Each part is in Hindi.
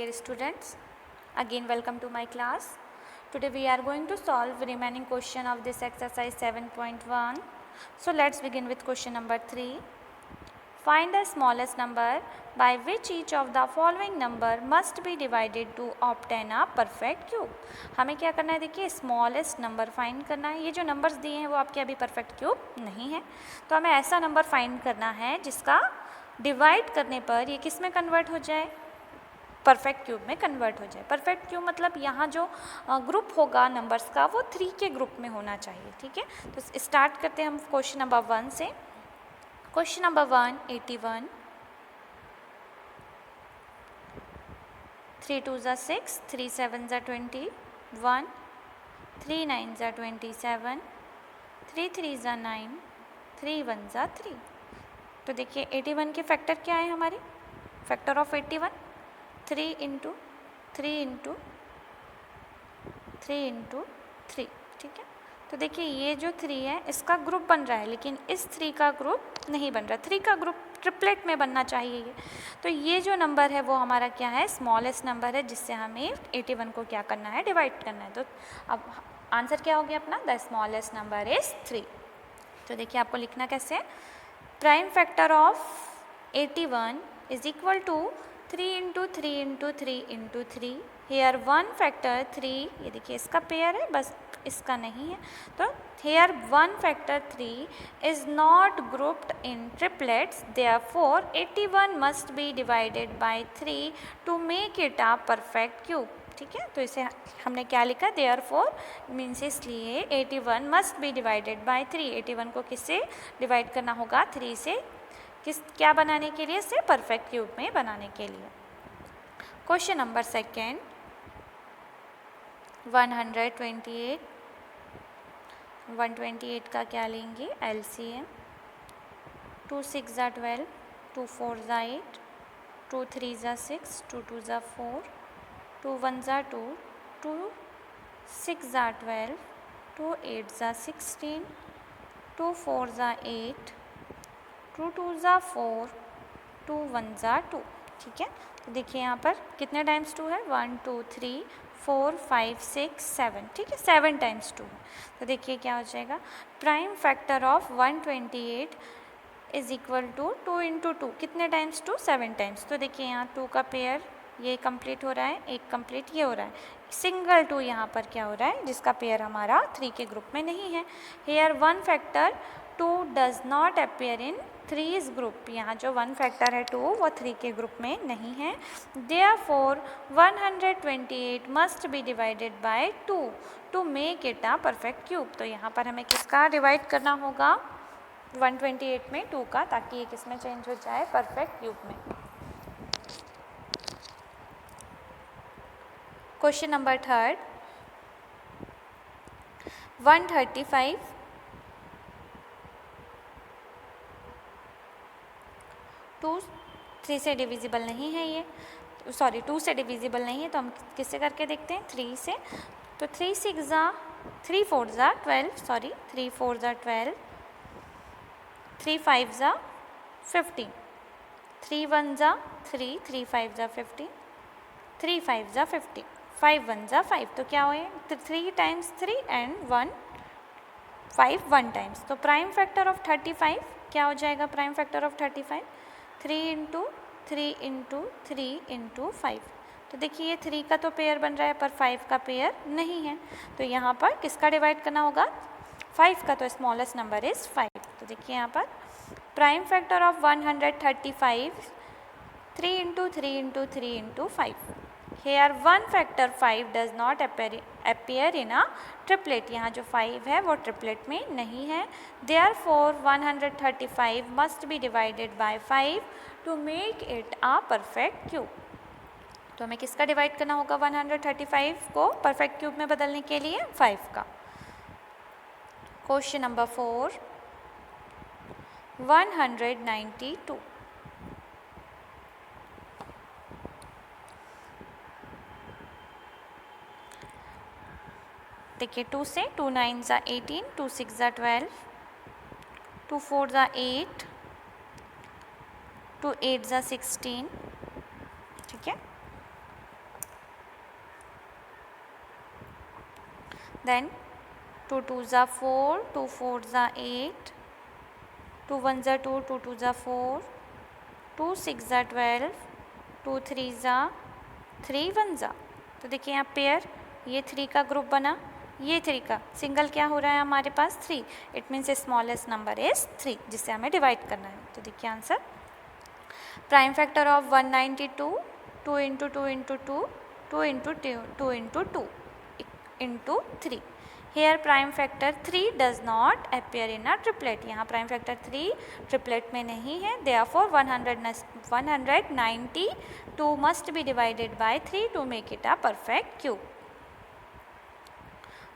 dear students, again welcome to my class. Today we are going to solve remaining question of this exercise 7.1. So let's begin with question number 3. Find the smallest number by which each of the following number must be divided to obtain a perfect cube. हमें क्या करना है, देखिए स्मॉलेस्ट नंबर फाइंड करना है. ये जो नंबर्स दिए हैं वो आपके अभी परफेक्ट क्यूब नहीं है, तो हमें ऐसा नंबर फाइंड करना है जिसका डिवाइड करने पर ये किस में कन्वर्ट हो जाए, परफेक्ट क्यूब में कन्वर्ट हो जाए. परफेक्ट क्यूब मतलब यहाँ जो ग्रुप होगा नंबर्स का वो 3 के ग्रुप में होना चाहिए. ठीक है, तो स्टार्ट करते हैं हम क्वेश्चन नंबर 1 से. क्वेश्चन नंबर 1, 81, 3 2 ज़ा 6, 3 7 ज़ा 21, 3 9 ज़ा 27, 3 3 ज़ा 9, 3 1 ज़ा 3. तो देखिए 81 के फैक्टर क्या है हमारे, factor of 81 3 into 3 into 3 into 3. ठीक है, तो देखिए ये जो 3 है इसका ग्रुप बन रहा है, लेकिन इस 3 का ग्रुप नहीं बन रहा. 3 का ग्रुप ट्रिपलेट में बनना चाहिए ये. तो ये जो नंबर है वो हमारा क्या है, स्मॉलेस्ट नंबर है जिससे हमें 81 को क्या करना है, डिवाइड करना है. तो अब आंसर क्या हो गया अपना, द स्मॉलेस्ट नंबर इज 3. तो देखिए आपको लिखना कैसे है, prime factor of 81 is equal to 3 into 3 into 3 into 3. Here one factor 3, ये देखिए इसका पेयर है, बस इसका नहीं है. तो here one factor 3 is not grouped in triplets, therefore 81 must be divided by 3 to make it a perfect cube. ठीक है, तो इसे हमने क्या लिखा, देयरफॉर मीन्स इसलिए 81 मस्ट बी डिवाइडेड बाय 3. 81 को किससे डिवाइड करना होगा, 3 से. किस क्या बनाने के लिए, से परफेक्ट क्यूब में बनाने के लिए. Question number 2, 128. 128 का क्या लेंगे, LCM. 2 6 ज़ा 12, 2 4 ज़ा 8, 2 3 ज़ा 6, 2 2 ज़ा 4, 2 1 ज़ा 2, 2 6 ज़ा 12, 2 8 ज़ा 16, 2 4 ज़ा 8, 2 2 ज़ा 4, 2 1 ज़ा 2. ठीक है, तो देखिए यहाँ पर कितने टाइम्स 2 है, 1 2 3 4 5 6 7. ठीक है, 7 टाइम्स 2 है. तो देखिए क्या हो जाएगा, prime factor of 128 is equal to 2 into 2. कितने टाइम्स 2, 7 टाइम्स. तो देखिए यहाँ 2 का पेयर ये कंप्लीट हो रहा है, एक कंप्लीट ये हो रहा है. सिंगल 2 यहाँ पर क्या हो रहा है, जिसका पेयर हमारा 3 के ग्रुप में नहीं है. Hair one factor 2 does not appear in 3's group. यहाँ जो 1 फैक्टर है 2 वो 3 के ग्रुप में नहीं है. Therefore 128 must be divided by 2 to make it a perfect cube. तो यहाँ पर हमें किसका डिवाइड करना होगा, 128 में 2 का, ताकि ये किस में चेंज हो जाए, परफेक्ट क्यूब में. Question number 3, 135. 2 3 से डिविजिबल नहीं है ये, सॉरी 2 से डिविजिबल नहीं है, तो हम किससे करके देखते हैं, 3 से. तो 3 6 ज़ा 3 4 ज़ा 12, सॉरी 3 4 ज़ा 12, 3 5 ज़ा 15, 3 1 ज़ा 3, 3 5 ज़ा 15, 3 5 ज़ा 50, 5 1 ज़ा 5. तो क्या हुए, 3 टाइम्स 3 एंड 1 5 1 टाइम्स. तो प्राइम फैक्टर ऑफ 35 क्या हो जाएगा, prime factor of 35 3 into 3 into 3 into 5. तो देखिए ये 3 का तो पेयर बन रहा है पर 5 का पेयर नहीं है. तो यहाँ पर किसका डिवाइड करना होगा, 5 का. तो स्मॉलेस्ट नंबर इज 5. तो देखिए यहाँ पर prime factor of 135 3 into 3 into 3 into 5. Here one factor 5 does not appear in a triplet. यहाँ जो 5 है वो ट्रिपलेट में नहीं है. Therefore 135 must be divided by 5 to make it a perfect cube. तो हमें किसका डिवाइड करना होगा, 135 को परफेक्ट क्यूब में बदलने के लिए 5 का. Question number 4, 192. देखिए 2 से 2 9 ज़ा 18, 2 6 ज़ा 12, 2 4 ज़ा 8, 2 8 ज़ा 16. ठीक है, then 2 2s are 4, 2 4s are 8, 2 1s are 2, 2 2s are 4, 2 6s are 12, 2 3s are 3 1s are। तो देखिए यहाँ पेयर, ये 3 का ग्रुप बना, ये 3 का सिंगल क्या हो रहा है हमारे पास 3, it means smallest number is 3 जिससे हमें डिवाइड करना है। तो देखिए answer prime factor of 192, 2 into 2 into 2, 2 into 2 into 2 into 3। Here prime factor 3 does not appear in a triplet. यहाँ प्राइम फैक्टर 3 ट्रिपलेट में नहीं है, therefore 192 must be divided by 3 to make it a perfect cube.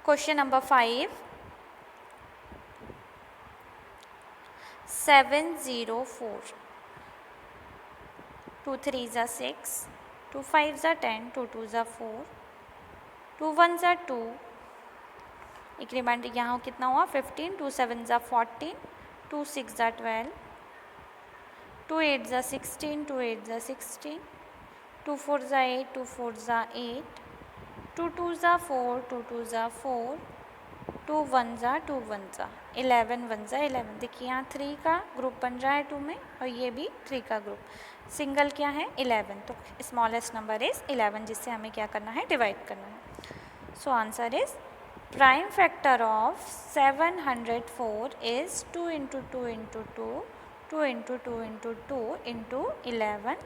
Question number 5, 704, 2 3s are 6, 2 5s are 10, 2 2s are 4, 2 1s are 2, एक रिमाइंडर यहाँ कितना हुआ 15, 2 7s are 14, 2 6s are 12, 2 8s are 16, 2 8s are 16, 2 4s are 8, 2 4s are 8, 2 2s are 4, 2 2s are 4, 2 1s are 2 1s are 11 1s are 11। देखिए यहाँ 3 का ग्रुप बन रहा है 2 में और ये भी 3 का ग्रुप, सिंगल क्या है 11, तो स्मॉलेस्ट नंबर इज 11 जिससे हमें क्या करना है डिवाइड करना है। So answer is prime factor of 704 is 2 into 2 into 2, 2 into 2 into 2 into 11।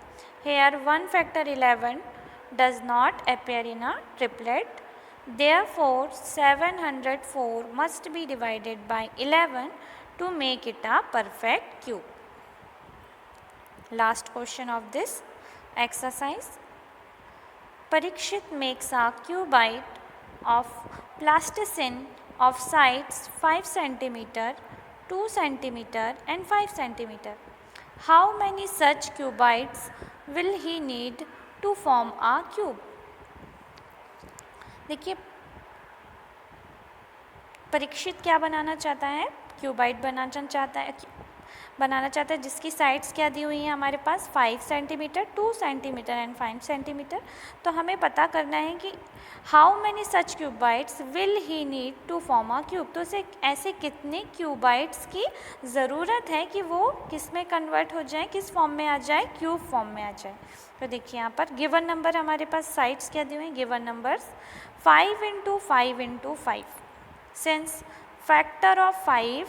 Hair one factor 11 does not appear in a triplet, therefore 704 must be divided by 11 to make it a perfect cube. Last question of this exercise. Parikshit makes a cubite of plasticine of sides 5 cm, 2 cm and 5 cm. How many such cubites will he need to form a cube? देखिए परीक्षित क्या बनाना चाहता है, क्यूबाइट बनाना चाहता है जिसकी साइड्स क्या दी हुई हैं हमारे पास 5 सेंटीमीटर, 2 सेंटीमीटर एंड 5 सेंटीमीटर। तो हमें पता करना है कि how many such cubits will he need to form a cube. तो उसे ऐसे कितने क्यूबाइट्स की ज़रूरत है कि वो किस में कन्वर्ट हो जाए, किस फॉर्म में आ जाए, क्यूब फॉर्म में आ जाए। तो देखिए यहाँ पर गिवन नंबर हमारे पास साइड्स क्या दी हुई हैं, given numbers 5 into 5 into 5। Since factor of 5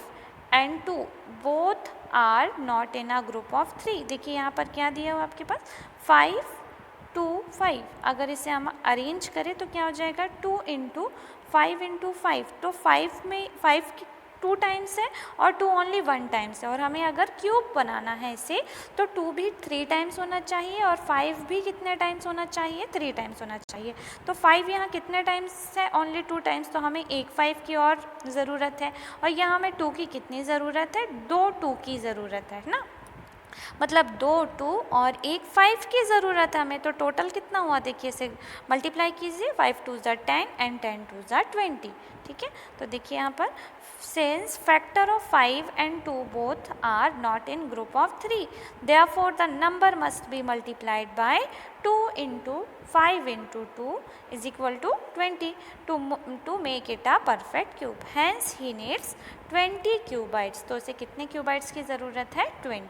and 2 both are not in a group of 3। देखिए यहाँ पर क्या दिया हुआ आपके पास 5 2 5, अगर इसे हम अरेंज करें तो क्या हो जाएगा 2 इंटू 5 इंटू 5। तो 5 में 5 2 टाइम्स है और 2 ओनली 1 टाइम्स है, और हमें अगर क्यूब बनाना है इसे तो 2 भी 3 टाइम्स होना चाहिए और 5 भी कितने टाइम्स होना चाहिए 3 टाइम्स होना चाहिए। तो 5 यहाँ कितने टाइम्स है, ओनली 2 टाइम्स, तो हमें एक 5 की और ज़रूरत है, और यहाँ हमें 2 की कितनी ज़रूरत है, 2 2 की ज़रूरत है ना, मतलब 2 2 और एक 5 की ज़रूरत है हमें। तो टोटल कितना हुआ देखिए, इसे मल्टीप्लाई कीजिए, 5 2s are 10 and 10 2s are 20। ठीक है, तो देखिए यहाँ पर since factor of 5 and 2 both are not in group of 3, therefore the number must be multiplied by 2 into 5 into 2 is equal to 20 to make it a perfect cube. Hence he needs 20 cubites। तो उसे कितने cubites की ज़रूरत है 20।